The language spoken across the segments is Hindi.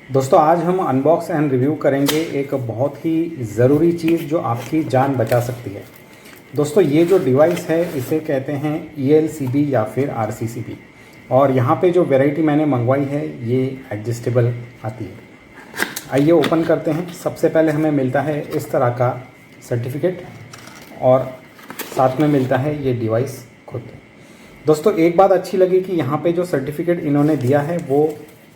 दोस्तों आज हम अनबॉक्स एंड रिव्यू करेंगे एक बहुत ही ज़रूरी चीज़ जो आपकी जान बचा सकती है। दोस्तों ये जो डिवाइस है इसे कहते हैं ELCB या फिर RCCB, और यहाँ पे जो वैरायटी मैंने मंगवाई है ये एडजस्टेबल आती है। आइए ओपन करते हैं। सबसे पहले हमें मिलता है इस तरह का सर्टिफिकेट और साथ में मिलता है ये डिवाइस खुद। दोस्तों एक बात अच्छी लगी कि यहाँ पे जो सर्टिफिकेट इन्होंने दिया है वो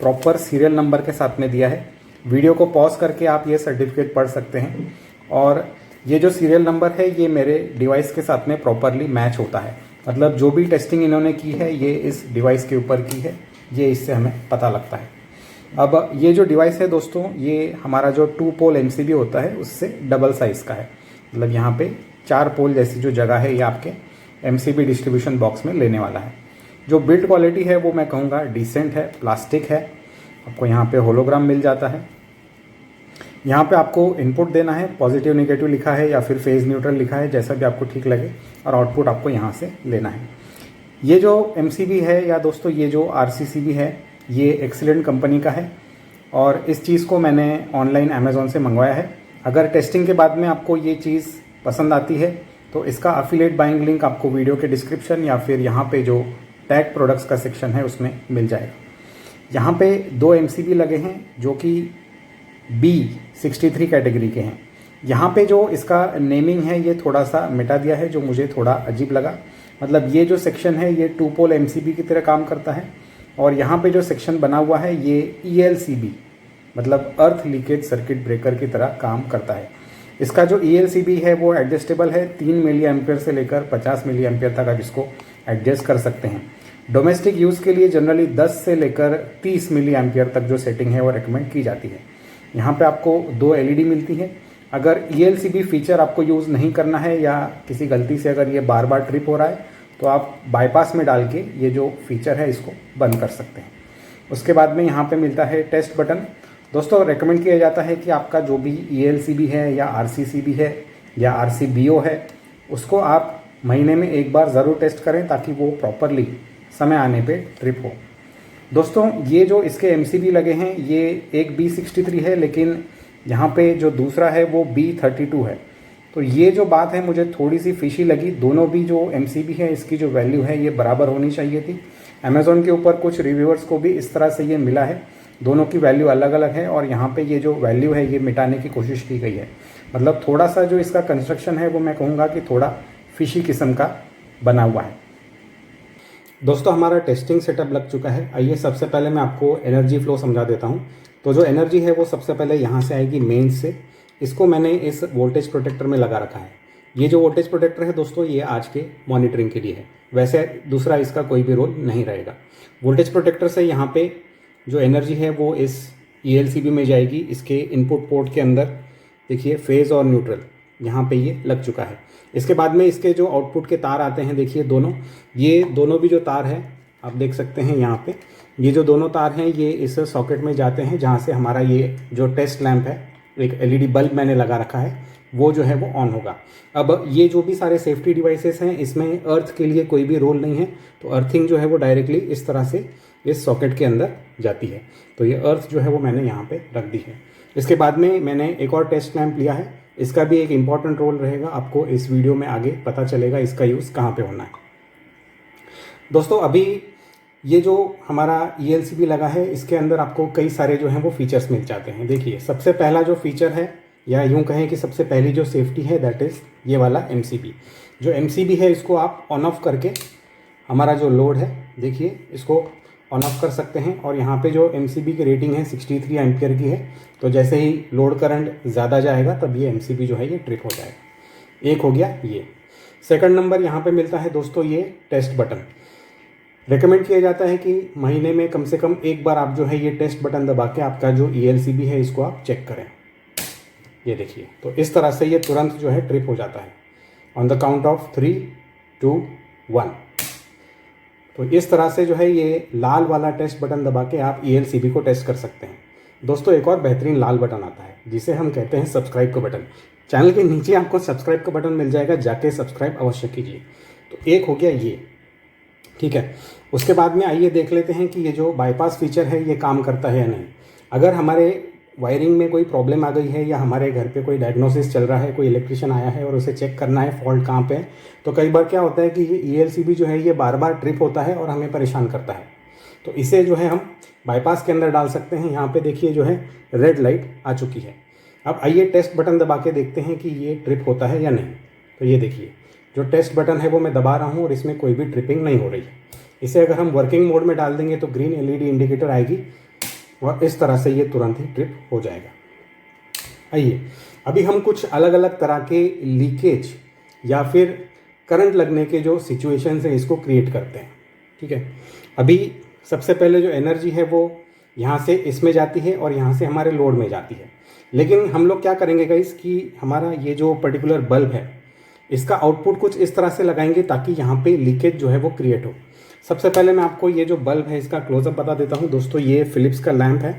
प्रॉपर सीरियल नंबर के साथ में दिया है। वीडियो को पॉज करके आप ये सर्टिफिकेट पढ़ सकते हैं और ये जो सीरियल नंबर है ये मेरे डिवाइस के साथ में प्रॉपरली मैच होता है। मतलब जो भी टेस्टिंग इन्होंने की है ये इस डिवाइस के ऊपर की है, ये इससे हमें पता लगता है। अब ये जो डिवाइस है दोस्तों ये हमारा जो 2 पोल MCB होता है उससे डबल साइज़ का है। मतलब यहाँ पे 4 पोल जैसी जो जगह है ये आपके MCB डिस्ट्रीब्यूशन बॉक्स में लेने वाला है। जो बिल्ड क्वालिटी है वो मैं कहूँगा डिसेंट है, प्लास्टिक है। आपको यहाँ पे होलोग्राम मिल जाता है। यहाँ पे आपको इनपुट देना है, पॉजिटिव नेगेटिव लिखा है या फिर फेज न्यूट्रल लिखा है, जैसा भी आपको ठीक लगे, और आउटपुट आपको यहाँ से लेना है। ये जो MCB है या दोस्तों ये जो RCCB है ये एक्सीलेंट कंपनी का है और इस चीज़ को मैंने ऑनलाइन अमेज़ॉन से मंगवाया है। अगर टेस्टिंग के बाद में आपको ये चीज़ पसंद आती है तो इसका अफिलिएट बाइंग लिंक आपको वीडियो के डिस्क्रिप्शन या फिर यहाँ पे जो टैग प्रोडक्ट्स का सेक्शन है उसमें मिल जाएगा। यहाँ पे 2 MCB लगे हैं जो कि B63 कैटेगरी के हैं। यहाँ पे जो इसका नेमिंग है ये थोड़ा सा मिटा दिया है जो मुझे थोड़ा अजीब लगा। मतलब ये जो सेक्शन है ये 2 पोल MCB की तरह काम करता है और यहाँ पे जो सेक्शन बना हुआ है ये ELCB मतलब अर्थ लीकेज सर्किट ब्रेकर की तरह काम करता है। इसका जो ELCB है वो एडजस्टेबल है। 3 मिली एम्पियर से लेकर 50 मिली एम्पियर तक आप इसको एडजस्ट कर सकते हैं। डोमेस्टिक यूज़ के लिए जनरली 10 से लेकर 30 मिली एम्पियर तक जो सेटिंग है वो रिकमेंड की जाती है। यहाँ पे आपको 2 LED मिलती है। अगर ELCB फीचर आपको यूज़ नहीं करना है या किसी गलती से अगर ये बार बार ट्रिप हो रहा है तो आप बाईपास में डाल के ये जो फीचर है इसको बंद कर सकते हैं। उसके बाद में यहाँ पे मिलता है टेस्ट बटन। दोस्तों रेकमेंड किया जाता है कि आपका जो भी ELCB है या RCCB है या RCBO है उसको आप महीने में एक बार ज़रूर टेस्ट करें ताकि वो प्रॉपरली समय आने पे ट्रिप हो। दोस्तों ये जो इसके MCB लगे हैं ये एक B63 है, लेकिन यहाँ पे जो दूसरा है वो B32 है। तो ये जो बात है मुझे थोड़ी सी फिशी लगी। दोनों भी जो MCB है इसकी जो वैल्यू है ये बराबर होनी चाहिए थी। अमेज़ॉन के ऊपर कुछ रिव्यूअर्स को भी इस तरह से ये मिला है, दोनों की वैल्यू अलग अलग है और यहाँ पे ये जो वैल्यू है ये मिटाने की कोशिश की गई है। मतलब थोड़ा सा जो इसका कंस्ट्रक्शन है वो मैं कहूँगा कि थोड़ा फिशी किस्म का बना हुआ है। दोस्तों हमारा टेस्टिंग सेटअप लग चुका है। आइए सबसे पहले मैं आपको एनर्जी फ्लो समझा देता हूँ। तो जो एनर्जी है वो सबसे पहले यहाँ से आएगी मेंस से। इसको मैंने इस वोल्टेज प्रोटेक्टर में लगा रखा है। ये जो वोल्टेज प्रोटेक्टर है दोस्तों ये आज के मॉनिटरिंग के लिए है, वैसे दूसरा इसका कोई भी रोल नहीं रहेगा। वोल्टेज प्रोटेक्टर से यहाँ पे जो एनर्जी है वो इस ELCB में जाएगी। इसके इनपुट पोर्ट के अंदर देखिए फेज़ और न्यूट्रल यहाँ पे ये लग चुका है। इसके बाद में इसके जो आउटपुट के तार आते हैं देखिए दोनों, ये दोनों भी जो तार है आप देख सकते हैं यहाँ पे, ये जो दोनों तार हैं ये इस सॉकेट में जाते हैं जहाँ से हमारा ये जो टेस्ट लैंप है, एक LED बल्ब मैंने लगा रखा है, वो जो है वो ऑन होगा। अब ये जो भी सारे सेफ्टी डिवाइसेस हैं इसमें अर्थ के लिए कोई भी रोल नहीं है, तो अर्थिंग जो है वो डायरेक्टली इस तरह से इस सॉकेट के अंदर जाती है। तो ये अर्थ जो है वो मैंने यहाँ पे रख दी है। इसके बाद में मैंने एक और टेस्ट लैंप लिया है, इसका भी एक इम्पॉर्टेंट रोल रहेगा। आपको इस वीडियो में आगे पता चलेगा इसका यूज़ कहाँ पे होना है। दोस्तों अभी ये जो हमारा ELCB लगा है इसके अंदर आपको कई सारे जो हैं वो फीचर्स मिल जाते हैं। देखिए सबसे पहला जो फीचर है या यूँ कहें कि सबसे पहली जो सेफ्टी है दैट इज़ ये वाला MCB। जो MCB है इसको आप ऑन ऑफ करके हमारा जो लोड है देखिए इसको ऑन ऑफ कर सकते हैं और यहाँ पे जो MCB की रेटिंग है 63 एम्पियर की है। तो जैसे ही लोड करंट ज़्यादा जाएगा तब ये MCB जो है ये ट्रिप हो जाएगा। एक हो गया ये। सेकंड नंबर यहाँ पे मिलता है दोस्तों ये टेस्ट बटन। रेकमेंड किया जाता है कि महीने में कम से कम एक बार आप जो है ये टेस्ट बटन दबा के आपका जो ELCB है इसको आप चेक करें। ये देखिए तो इस तरह से ये तुरंत जो है ट्रिप हो जाता है। On the count of 3, 2, 1। तो इस तरह से जो है ये लाल वाला टेस्ट बटन दबा के आप ELCB को टेस्ट कर सकते हैं। दोस्तों एक और बेहतरीन लाल बटन आता है जिसे हम कहते हैं सब्सक्राइब का बटन। चैनल के नीचे आपको सब्सक्राइब का बटन मिल जाएगा, जाके सब्सक्राइब अवश्य कीजिए। तो एक हो गया ये, ठीक है। उसके बाद में आइए देख लेते हैं कि ये जो बाईपास फीचर है ये काम करता है या नहीं। अगर हमारे वायरिंग में कोई प्रॉब्लम आ गई है या हमारे घर पे कोई डायग्नोसिस चल रहा है, कोई इलेक्ट्रिशियन आया है और उसे चेक करना है फॉल्ट कहाँ पे है, तो कई बार क्या होता है कि ये ELCB जो है ये बार बार ट्रिप होता है और हमें परेशान करता है। तो इसे जो है हम बाईपास के अंदर डाल सकते हैं। यहाँ पे देखिए जो है रेड लाइट आ चुकी है। अब आइए टेस्ट बटन दबा के देखते हैं कि ये ट्रिप होता है या नहीं। तो ये देखिए जो टेस्ट बटन है वो मैं दबा रहा हूँ और इसमें कोई भी ट्रिपिंग नहीं हो रही है। इसे अगर हम वर्किंग मोड में डाल देंगे तो ग्रीन LED इंडिकेटर आएगी और इस तरह से ये तुरंत ही ट्रिप हो जाएगा। आइए अभी हम कुछ अलग अलग तरह के लीकेज या फिर करंट लगने के जो सिचुएशंस हैं इसको क्रिएट करते हैं। ठीक है, अभी सबसे पहले जो एनर्जी है वो यहाँ से इसमें जाती है और यहाँ से हमारे लोड में जाती है। लेकिन हम लोग क्या करेंगे गाइस कि हमारा ये जो पर्टिकुलर बल्ब है इसका आउटपुट कुछ इस तरह से लगाएंगे ताकि यहाँ पे लीकेज जो है वो क्रिएट हो। सबसे पहले मैं आपको ये जो बल्ब है इसका क्लोजअप बता देता हूँ। दोस्तों ये फिलिप्स का लैंप है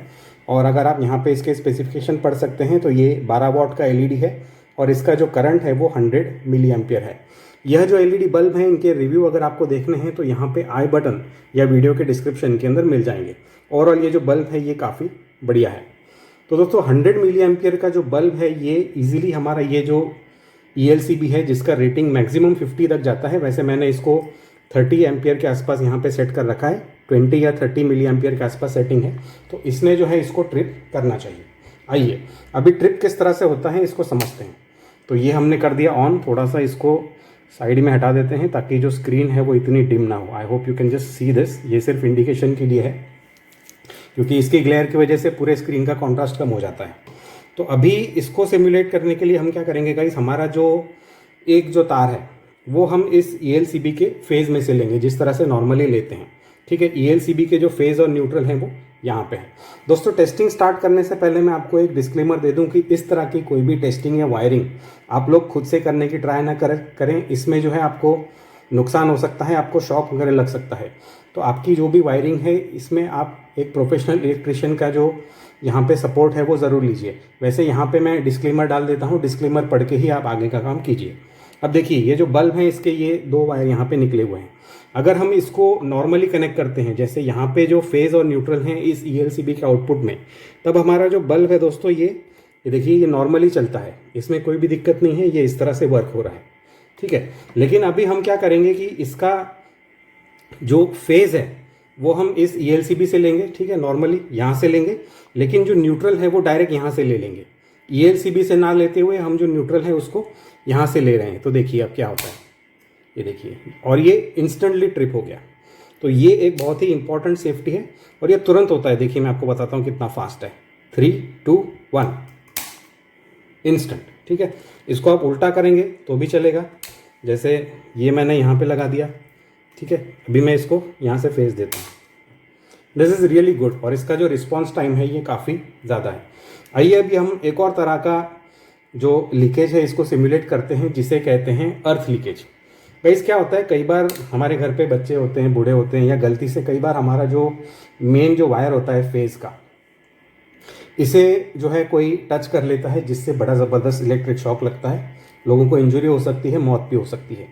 और अगर आप यहाँ पे इसके स्पेसिफिकेशन पढ़ सकते हैं तो ये 12 वॉट का LED है और इसका जो करंट है वो 100 मिली एम्पियर है। यह जो LED बल्ब है इनके रिव्यू अगर आपको देखने हैं तो यहाँ पे आई बटन या वीडियो के डिस्क्रिप्शन के अंदर मिल जाएंगे। ओवरऑल ये जो बल्ब है ये काफ़ी बढ़िया है। तो दोस्तों 100 मिली एम्पियर का जो बल्ब है ये ईजिली हमारा ये जो ELCB है जिसका रेटिंग मैक्सिमम 50 तक जाता है। वैसे मैंने इसको 30 एम्पियर के आसपास यहाँ पे सेट कर रखा है, 20 या 30 मिली एम्पियर के आसपास सेटिंग है। तो इसने जो है इसको ट्रिप करना चाहिए। आइए अभी ट्रिप किस तरह से होता है इसको समझते हैं। तो ये हमने कर दिया ऑन। थोड़ा सा इसको साइड में हटा देते हैं ताकि जो स्क्रीन है वो इतनी डिम ना हो। I hope you can just see this. ये सिर्फ इंडिकेशन के लिए है क्योंकि इसकी ग्लेयर की वजह से पूरे स्क्रीन का कॉन्ट्रास्ट कम हो जाता है। तो अभी इसको सिमुलेट करने के लिए हम क्या करेंगे गाइस, हमारा जो एक जो तार है वो हम इस ELCB के फेज़ में से लेंगे जिस तरह से नॉर्मली लेते हैं। ठीक है, ELCB के जो फेज़ और न्यूट्रल हैं वो यहाँ पे है। दोस्तों टेस्टिंग स्टार्ट करने से पहले मैं आपको एक डिस्क्लेमर दे दूं कि इस तरह की कोई भी टेस्टिंग या वायरिंग आप लोग खुद से करने की ट्राई ना करें। इसमें जो है आपको नुकसान हो सकता है, आपको शॉक वगैरह लग सकता है। तो आपकी जो भी वायरिंग है इसमें आप एक प्रोफेशनल इलेक्ट्रिशियन का जो यहाँ पे सपोर्ट है वो ज़रूर लीजिए। वैसे यहाँ पे मैं डिस्क्लेमर डाल देता हूँ, डिस्क्लेमर पढ़ के ही आप आगे का काम कीजिए। अब देखिए ये जो बल्ब है इसके ये 2 वायर यहाँ पे निकले हुए हैं। अगर हम इसको नॉर्मली कनेक्ट करते हैं जैसे यहाँ पे जो फेज़ और न्यूट्रल हैं इस ELCB के आउटपुट में, तब हमारा जो बल्ब है दोस्तों ये देखिए ये नॉर्मली चलता है, इसमें कोई भी दिक्कत नहीं है, ये इस तरह से वर्क हो रहा है। ठीक है, लेकिन अभी हम क्या करेंगे कि इसका जो फेज़ है वो हम इस ELCB से लेंगे। ठीक है, नॉर्मली यहाँ से लेंगे, लेकिन जो न्यूट्रल है वो डायरेक्ट यहाँ से ले लेंगे। ELCB से ना लेते हुए हम जो न्यूट्रल है उसको यहाँ से ले रहे हैं। तो देखिए अब क्या होता है, ये देखिए, और ये इंस्टेंटली ट्रिप हो गया। तो ये एक बहुत ही इंपॉर्टेंट सेफ्टी है और ये तुरंत होता है। देखिए मैं आपको बताता हूँ कितना फास्ट है। 3, 2, 1 इंस्टेंट। ठीक है, इसको आप उल्टा करेंगे तो भी चलेगा। जैसे ये मैंने यहाँ पे लगा दिया। ठीक है, अभी मैं इसको यहाँ से फेस देता हूँ। दिस इज़ रियली गुड और इसका जो रिस्पॉन्स टाइम है ये काफ़ी ज़्यादा है। आइए अभी हम एक और तरह का जो लीकेज है इसको सिमुलेट करते हैं जिसे कहते हैं अर्थ लीकेज। गाइस क्या होता है, कई बार हमारे घर पे बच्चे होते हैं, बूढ़े होते हैं, या गलती से कई बार हमारा जो मेन जो वायर होता है फेज़ का, इसे जो है कोई टच कर लेता है जिससे बड़ा ज़बरदस्त इलेक्ट्रिक शॉक लगता है, लोगों को इंजरी हो सकती है, मौत भी हो सकती है।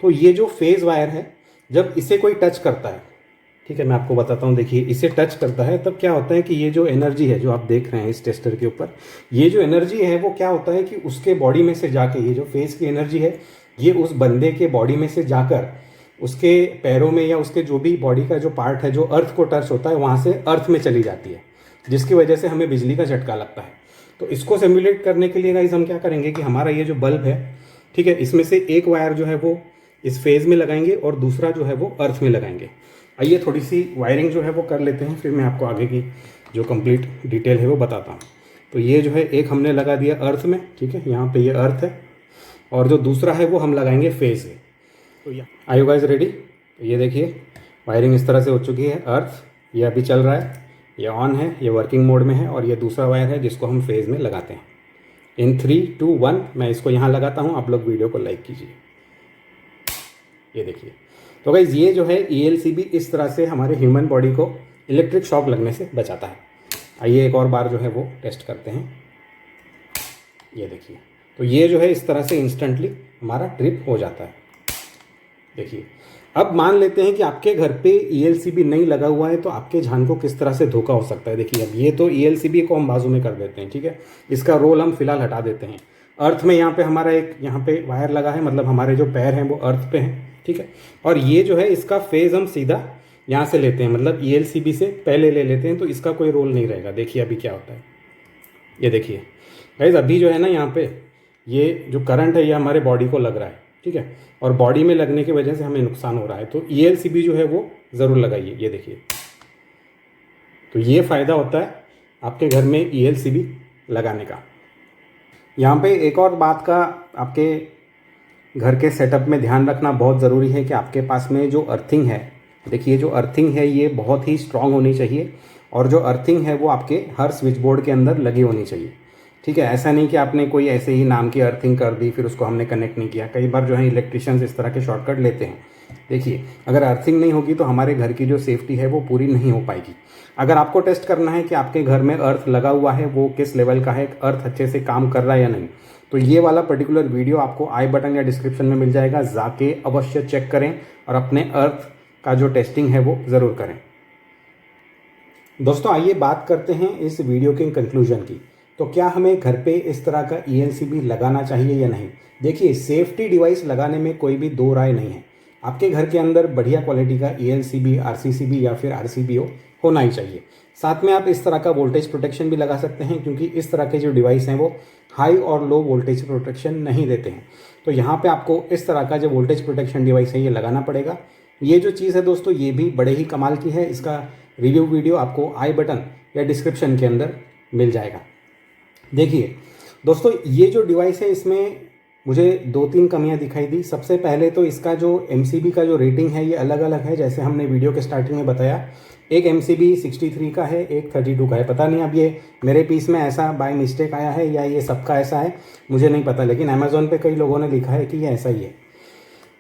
तो ये जो फेज़ वायर है जब इसे कोई टच करता है, ठीक है मैं आपको बताता हूँ, देखिए इसे टच करता है तब क्या होता है कि ये जो एनर्जी है जो आप देख रहे हैं इस टेस्टर के ऊपर, ये जो एनर्जी है वो क्या होता है कि उसके बॉडी में से जाके, ये जो फेज़ की एनर्जी है ये उस बंदे के बॉडी में से जाकर उसके पैरों में या उसके जो भी बॉडी का जो पार्ट है जो अर्थ को टच होता है वहाँ से अर्थ में चली जाती है, जिसकी वजह से हमें बिजली का झटका लगता है। तो इसको सिमुलेट करने के लिए गाइस हम क्या करेंगे कि हमारा ये जो बल्ब है, ठीक है, इसमें से एक वायर जो है वो इस फेज़ में लगाएंगे और दूसरा जो है वो अर्थ में लगाएंगे। आइए थोड़ी सी वायरिंग जो है वो कर लेते हैं, फिर मैं आपको आगे की जो कंप्लीट डिटेल है वो बताता हूँ। तो ये जो है एक हमने लगा दिया अर्थ में, ठीक है, यहाँ पे ये अर्थ है, और जो दूसरा है वो हम लगाएंगे फेज़ में। तो ये आर यू गाइस रेडी? तो ये देखिए वायरिंग इस तरह से हो चुकी है। अर्थ ये अभी चल रहा है, ये ऑन है, ये वर्किंग मोड में है, और ये दूसरा वायर है जिसको हम फेज़ में लगाते हैं। इन 3, 2, 1 मैं इसको यहाँ लगाता हूँ, आप लोग वीडियो को लाइक कीजिए। ये देखिए, तो गाइस ये जो है ELCB इस तरह से हमारे ह्यूमन बॉडी को इलेक्ट्रिक शॉक लगने से बचाता है। आइए एक और बार जो है वो टेस्ट करते हैं। ये देखिए, तो ये जो है इस तरह से इंस्टेंटली हमारा ट्रिप हो जाता है। देखिए अब मान लेते हैं कि आपके घर पे ELCB नहीं लगा हुआ है, तो आपके झान को किस तरह से धोखा हो सकता है। देखिए अब ये तो ELCB को हम बाजू में कर देते हैं, ठीक है, इसका रोल हम फिलहाल हटा देते हैं। अर्थ में यहाँ पे हमारा एक यहाँ पे वायर लगा है, मतलब हमारे जो पैर हैं वो अर्थ पे हैं, ठीक है। और ये जो है इसका फेज हम सीधा यहाँ से लेते हैं, मतलब ELCB से पहले ले लेते हैं, तो इसका कोई रोल नहीं रहेगा। देखिए अभी क्या होता है, ये देखिए गाइस, अभी जो है ना यहाँ पे ये जो करंट है ये हमारे बॉडी को लग रहा है, ठीक है, और बॉडी में लगने की वजह से हमें नुकसान हो रहा है। तो ELCB जो है वो ज़रूर लगाइए। ये देखिए, तो ये फ़ायदा होता है आपके घर में ELCB लगाने का। यहाँ पे एक और बात का आपके घर के सेटअप में ध्यान रखना बहुत ज़रूरी है कि आपके पास में जो अर्थिंग है, देखिए जो अर्थिंग है ये बहुत ही स्ट्रांग होनी चाहिए, और जो अर्थिंग है वो आपके हर स्विच बोर्ड के अंदर लगी होनी चाहिए, ठीक है। ऐसा नहीं कि आपने कोई ऐसे ही नाम की अर्थिंग कर दी फिर उसको हमने कनेक्ट नहीं किया। कई बार जो है इलेक्ट्रिशियंस इस तरह के शॉर्टकट लेते हैं। देखिए अगर अर्थिंग नहीं होगी तो हमारे घर की जो सेफ्टी है वो पूरी नहीं हो पाएगी। अगर आपको टेस्ट करना है कि आपके घर में अर्थ लगा हुआ है वो किस लेवल का है, अर्थ अच्छे से काम कर रहा है या नहीं, तो ये वाला पर्टिकुलर वीडियो आपको आई बटन या डिस्क्रिप्शन में मिल जाएगा, जाके अवश्य चेक करें और अपने अर्थ का जो टेस्टिंग है वो ज़रूर करें। दोस्तों आइए बात करते हैं इस वीडियो के कंक्लूजन की। तो क्या हमें घर पे इस तरह का ELCB लगाना चाहिए या नहीं? देखिए सेफ्टी डिवाइस लगाने में कोई भी दो राय नहीं है। आपके घर के अंदर बढ़िया क्वालिटी का ELCB, RCCB या फिर RCBO होना ही चाहिए। साथ में आप इस तरह का वोल्टेज प्रोटेक्शन भी लगा सकते हैं, क्योंकि इस तरह के जो डिवाइस हैं वो हाई और लो वोल्टेज प्रोटेक्शन नहीं देते हैं। तो यहाँ पे आपको इस तरह का जो वोल्टेज प्रोटेक्शन डिवाइस है ये लगाना पड़ेगा। ये जो चीज़ है दोस्तों ये भी बड़े ही कमाल की है। इसका रिव्यू वीडियो आपको आई बटन या डिस्क्रिप्शन के अंदर मिल जाएगा। देखिए दोस्तों ये जो डिवाइस है इसमें मुझे 2-3 कमियां दिखाई दी। सबसे पहले तो इसका जो MCB का जो रेटिंग है ये अलग अलग है, जैसे हमने वीडियो के स्टार्टिंग में बताया। एक MCB 63 का है, एक 32 का है। पता नहीं अब ये मेरे पीस में ऐसा बाय मिस्टेक आया है या ये सबका ऐसा है, मुझे नहीं पता, लेकिन अमेज़ॉन पे कई लोगों ने लिखा है कि ये ऐसा ही है।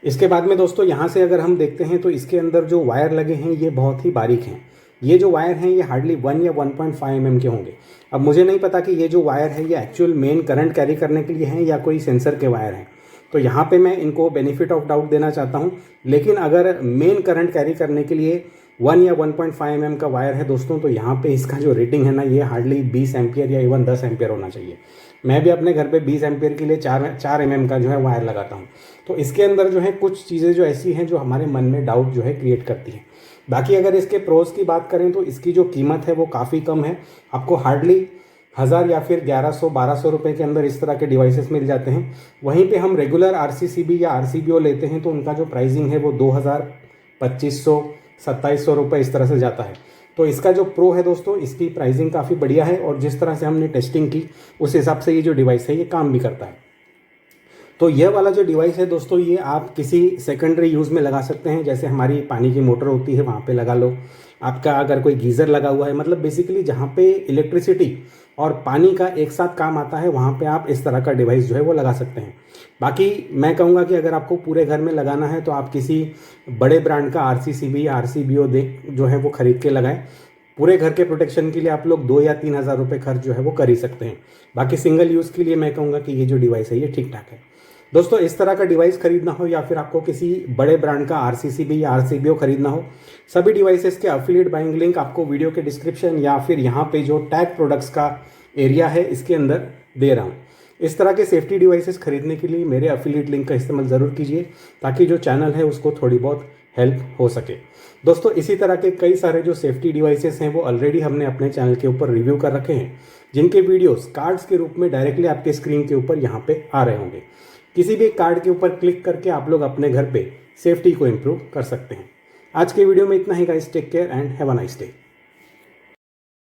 इसके बाद में दोस्तों यहाँ से अगर हम देखते हैं तो इसके अंदर जो वायर लगे हैं ये बहुत ही बारीक हैं। ये जो वायर हैं ये हार्डली 1 या 1.5 mm के होंगे। अब मुझे नहीं पता कि ये जो वायर है ये एक्चुअल मेन करंट कैरी करने के लिए हैं या कोई सेंसर के वायर हैं, तो यहाँ पे मैं इनको बेनिफिट ऑफ डाउट देना चाहता हूँ। लेकिन अगर मेन करंट कैरी करने के लिए 1 या 1.5 mm का वायर है दोस्तों, तो यहाँ पे इसका जो रेटिंग है ना ये हार्डली 20 एम्पियर या इवन 10 एम्पियर होना चाहिए। मैं भी अपने घर पे 20 एम्पियर के लिए 4 mm का जो है वायर लगाता हूँ। तो इसके अंदर जो है कुछ चीज़ें जो ऐसी हैं जो हमारे मन में डाउट जो है क्रिएट करती हैं। बाकी अगर इसके प्रोज की बात करें तो इसकी जो कीमत है वो काफ़ी कम है। आपको हार्डली 1000 या फिर 1100-1200 रुपये के अंदर इस तरह के डिवाइसेस मिल जाते हैं। वहीं पे हम रेगुलर RCCB या RCBO लेते हैं तो उनका जो प्राइसिंग है वो 2000, 2500, 2700 रुपये इस तरह से जाता है। तो इसका जो प्रो है दोस्तों इसकी प्राइसिंग काफ़ी बढ़िया है, और जिस तरह से हमने टेस्टिंग की उस हिसाब से ये जो डिवाइस है ये काम भी करता है। तो यह वाला जो डिवाइस है दोस्तों ये आप किसी सेकेंडरी यूज़ में लगा सकते हैं, जैसे हमारी पानी की मोटर होती है वहाँ पे लगा लो। आपका अगर कोई गीज़र लगा हुआ है, मतलब बेसिकली जहाँ पे इलेक्ट्रिसिटी और पानी का एक साथ काम आता है वहाँ पे आप इस तरह का डिवाइस जो है वो लगा सकते हैं। बाकी मैं कहूँगा कि अगर आपको पूरे घर में लगाना है तो आप किसी बड़े ब्रांड का RCCB या RCBO जो है वो ख़रीद के लगाएं। पूरे घर के प्रोटेक्शन के लिए आप लोग 2 या 3 हज़ार रुपये खर्च जो है वो कर ही सकते हैं। बाकी सिंगल यूज़ के लिए मैं कहूँगा कि ये जो डिवाइस है ये ठीक ठाक है। दोस्तों इस तरह का डिवाइस खरीदना हो या फिर आपको किसी बड़े ब्रांड का RCCB या RCBO खरीदना हो, सभी डिवाइसेस के अफिलिएट बाइंग लिंक आपको वीडियो के डिस्क्रिप्शन या फिर यहाँ पे जो टैग प्रोडक्ट्स का एरिया है इसके अंदर दे रहा हूँ। इस तरह के सेफ्टी डिवाइसेस खरीदने के लिए मेरे अफिलिएट लिंक का इस्तेमाल ज़रूर कीजिए, ताकि जो चैनल है उसको थोड़ी बहुत हेल्प हो सके। दोस्तों इसी तरह के कई सारे जो सेफ्टी डिवाइसेस हैं वो ऑलरेडी हमने अपने चैनल के ऊपर रिव्यू कर रखे हैं, जिनके वीडियोस कार्ड्स के रूप में डायरेक्टली आपके स्क्रीन के ऊपर यहाँ पे आ रहे होंगे। किसी भी कार्ड के ऊपर क्लिक करके आप लोग अपने घर पे सेफ्टी को इम्प्रूव कर सकते हैं। आज के वीडियो में इतना ही guys, take care and have a nice day.